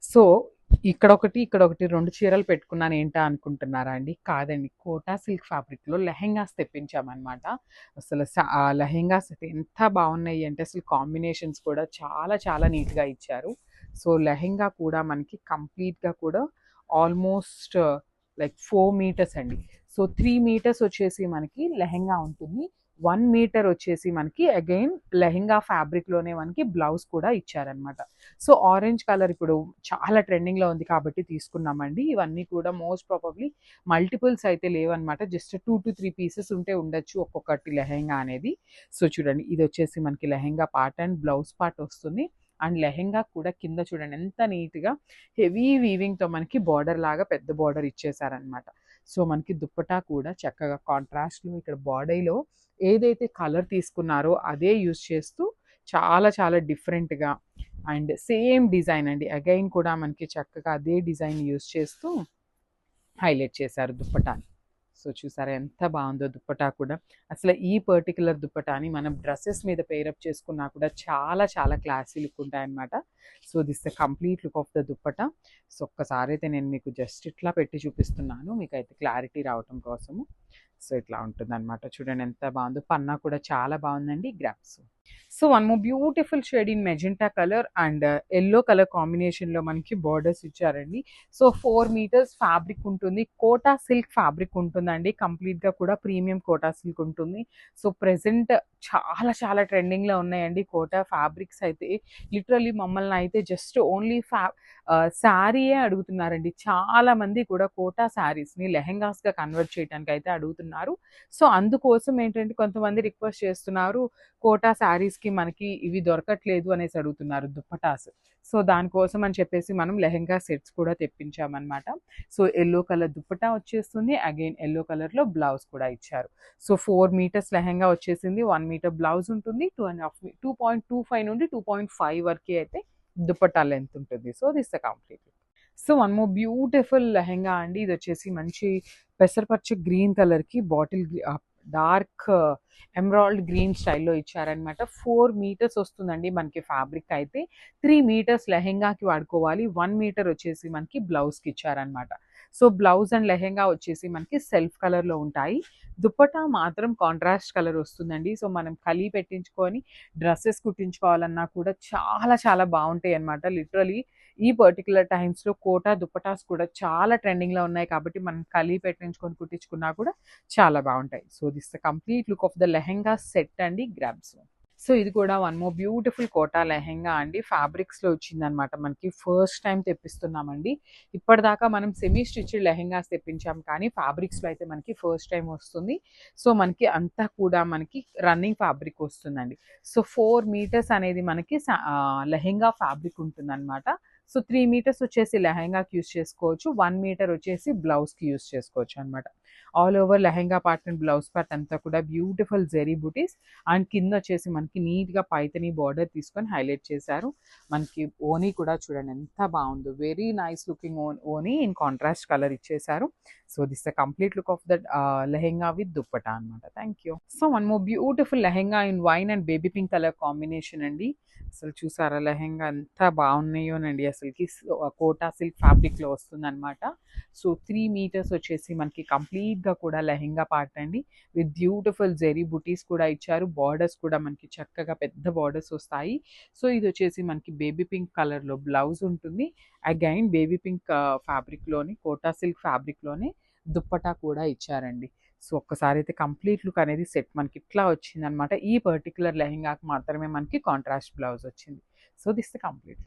So ఇక్కడొకటి, ఇక్కడొకటి 2 చీరలు పెట్టుకున్నాను ఏంటా అనుకుంటున్నారా అండి? కాదండి. కోటా సిల్క్ ఫ్యాబ్రిక్‌లో లెహెంగాస్ తెప్పించామనమాట. ఆ లెహెంగాస్ అయితే ఎంత బావున్నాయి అంటే అసలు కాంబినేషన్స్ కూడా చాలా చాలా నీట్‌గా ఇచ్చారు. సో లెహెంగా కూడా మనకి కంప్లీట్‌గా కూడా ఆల్మోస్ట్ లైక్ 4 మీటర్స్ అండి. సో 3 మీటర్స్ వచ్చేసి మనకి లెహెంగా ఉంటుంది. 1 మీటర్ వచ్చేసి మనకి అగైన్ లెహెంగా ఫ్యాబ్రిక్‌లోనే మనకి బ్లౌజ్ కూడా ఇచ్చారనమాట. సో ఆరెంజ్ కలర్ ఇప్పుడు చాలా ట్రెండింగ్‌లో ఉంది కాబట్టి తీసుకున్నామండి. ఇవన్నీ కూడా మోస్ట్ ప్రాబబ్లీ మల్టిపుల్స్ అయితే లేవన్నమాట. జస్ట్ 2-3 పీసెస్ ఉంటే ఉండొచ్చు ఒక్కొక్కటి లెహెంగా అనేది. సో చూడండి ఇదొచ్చేసి మనకి lehenga part and blouse part వస్తుంది. అండ్ లెహెంగా కూడా కింద చూడండి ఎంత నీట్‌గా హెవీ వీవింగ్‌తో మనకి బార్డర్ లాగా పెద్ద బార్డర్ ఇచ్చేసారనమాట. సో మనకి దుప్పటా కూడా చక్కగా కాంట్రాస్ట్‌లో ఇక్కడ బాడీలో ఏదైతే కలర్ తీసుకున్నారో అదే యూజ్ చేస్తూ చాలా చాలా డిఫరెంట్‌గా అండ్ సేమ్ డిజైన్ అండి. అగైన్ కూడా మనకి చక్కగా అదే డిజైన్ యూజ్ చేస్తూ హైలైట్ చేశారు దుప్పటాని. సో చూసారా ఎంత బావుందో దుప్పటా కూడా. అసలు ఈ పర్టిక్యులర్ దుప్పటాని మనం డ్రెసెస్ మీద పెయిరప్ చేసుకున్నా కూడా చాలా చాలా క్లాసీ లుక్ ఉంటాయన్నమాట. So this the complete look of the dupatta. So ఒక్కసారైతే నేను మీకు జస్ట్ ఇట్లా పెట్టి చూపిస్తున్నాను. మీకైతే క్లారిటీ రావటం కోసము. సో ఇట్లా ఉంటుందన్నమాట. చూడండి ఎంత బావుందో. పన్నా కూడా చాలా బావుందండి. Grasp. So one more beautiful shade in magenta colour and yellow colour కాంబినేషన్‌లో మనకి బోర్డర్స్ ఇచ్చారండి. సో 4 మీటర్స్ ఫ్యాబ్రిక్ ఉంటుంది. కోటా సిల్క్ ఫ్యాబ్రిక్ ఉంటుందండి. కంప్లీట్‌గా కూడా ప్రీమియం కోటా సిల్క్ ఉంటుంది. సో ప్రెజెంట్ చాలా చాలా ట్రెండింగ్‌లో ఉన్నాయండి కోటా ఫ్యాబ్రిక్స్ అయితే. లిటరల్లీ మమ్మల్ని అయితే జస్ట్ ఓన్లీ శారీయే అడుగుతున్నారండి. చాలా మంది కూడా కోటా శారీస్‌ని లెహెంగాస్‌గా కన్వర్ట్ చేయడానికి అయితే అడుగుతున్నారు. సో అందుకోసం ఏంటంటే కొంతమంది రిక్వెస్ట్ చేస్తున్నారు. కోటా శారీస్‌కి మనకి ఇవి దొరకట్లేదు అనేసి అడుగుతున్నారు దుప్పటాస్. సో దానికోసం అని చెప్పేసి మనం లెహెంగా సెట్స్ కూడా తెప్పించామనమాట. సో యెల్లో కలర్ దుప్పటా వచ్చేస్తుంది. అగైన్ యెల్లో కలర్‌లో బ్లౌజ్ కూడా ఇచ్చారు. సో 4 మీటర్స్ లెహెంగా వచ్చేసింది. 1 మీటర్ బ్లౌజ్ ఉంటుంది. 2.25 నుండి 2.5 వరకి అయితే దుపట్టా లెంత్ ఉంటుంది. So this the complete look. So one more beautiful lehenga అండి. ఇదొచ్చేసి మంచి పెసరపచ్చ గ్రీన్ కలర్‌కి డార్క్ ఎమరాల్డ్ గ్రీన్ స్టైల్‌లో ఇచ్చారనమాట. 4 మీటర్స్ వస్తుందండి మనకి ఫ్యాబ్రిక్ అయితే. 3 మీటర్స్ లెహెంగాకి వాడుకోవాలి. 1 మీటర్ వచ్చేసి మనకి బ్లౌజ్‌కి ఇచ్చారనమాట. సో బ్లౌజ్ అండ్ లెహెంగా వచ్చేసి మనకి సెల్ఫ్ కలర్‌లో ఉంటాయి. దుపట్టా మాత్రం కాంట్రాస్ట్ కలర్ వస్తుందండి. సో మనం పెట్టించుకొని డ్రెసెస్ కుట్టించుకోవాలన్నా కూడా చాలా చాలా బావుంటాయన్నమాట. లిటరల్లీ ఈ పర్టిక్యులర్ టైమ్స్‌లో కోటా దుపటాస్ కూడా చాలా ట్రెండింగ్‌లో ఉన్నాయి కాబట్టి మనం పెట్టించుకొని కుట్టించుకున్నా కూడా చాలా బావుంటాయి. So this the complete look of the lehenga set అండి గ్రాబ్స్. సో ఇది కూడా one more beautiful Kota lehenga అండి. ఫ్యాబ్రిక్స్‌లో వచ్చిందనమాట మనకి. ఫస్ట్ టైమ్ తెప్పిస్తున్నామండి. ఇప్పటిదాకా మనం సెమీ స్టిచ్డ్ లెహెంగాస్ తెప్పించాం కానీ ఫ్యాబ్రిక్స్‌లో అయితే మనకి ఫస్ట్ టైమ్ వస్తుంది. సో మనకి అంతా కూడా మనకి రన్నింగ్ ఫ్యాబ్రిక్ వస్తుందండి. సో 4 మీటర్స్ అనేది మనకి లెహెంగా ఫ్యాబ్రిక్ ఉంటుందనమాట. సో 3 మీటర్స్ వచ్చేసి లెహెంగాకి యూజ్ చేసుకోవచ్చు. 1 మీటర్ వచ్చేసి బ్లౌజ్‌కి యూజ్ చేసుకోవచ్చు అనమాట. All over lehenga part and blouse part అంతా కూడా బ్యూటిఫుల్ జెరీ బూటీస్ అండ్ కింద వచ్చేసి మనకి నీట్‌గా పైతని బార్డర్ తీసుకొని హైలైట్ చేశారు. మనకి ఓనీ కూడా చూడండి ఎంత బావుందో. వెరీ నైస్ లుకింగ్ ఓనీ ఇన్ కాంట్రాస్ట్ కలర్ ఇచ్చేశారు. So this the complete look of that lehenga with dupatta అనమాట. Thank you. So one more beautiful lehenga in wine and baby pink colour combination అండి. అసలు చూసారా లెహెంగా ఎంత బాగున్నాయోనండి అసలుకి. కోటా సిల్క్ ఫ్యాబ్రిక్‌లో వస్తుందనమాట. సో 3 మీటర్స్ వచ్చేసి మనకి కంప్లీట్‌గా కూడా లెహెంగా పార్ట్ అండి. విత్ బ్యూటిఫుల్ జెరీ బుటీస్ కూడా ఇచ్చారు. బార్డర్స్ కూడా మనకి చక్కగా పెద్ద బార్డర్స్ వస్తాయి. సో ఇదొచ్చేసి మనకి బేబీ పింక్ కలర్‌లో బ్లౌజ్ ఉంటుంది. అగైన్ బేబీ పింక్ ఫ్యాబ్రిక్‌లోని కోటా సిల్క్ ఫ్యాబ్రిక్‌లోనే దుప్పటా కూడా ఇచ్చారండి. సో ఒక్కసారైతే కంప్లీట్ లుక్ అనేది సెట్ మనకి ఇట్లా వచ్చిందనమాట. ఈ పర్టిక్యులర్ లెహెంగాకి మాత్రమే మనకి కాంట్రాస్ట్ బ్లౌజ్ వచ్చింది. So this the complete.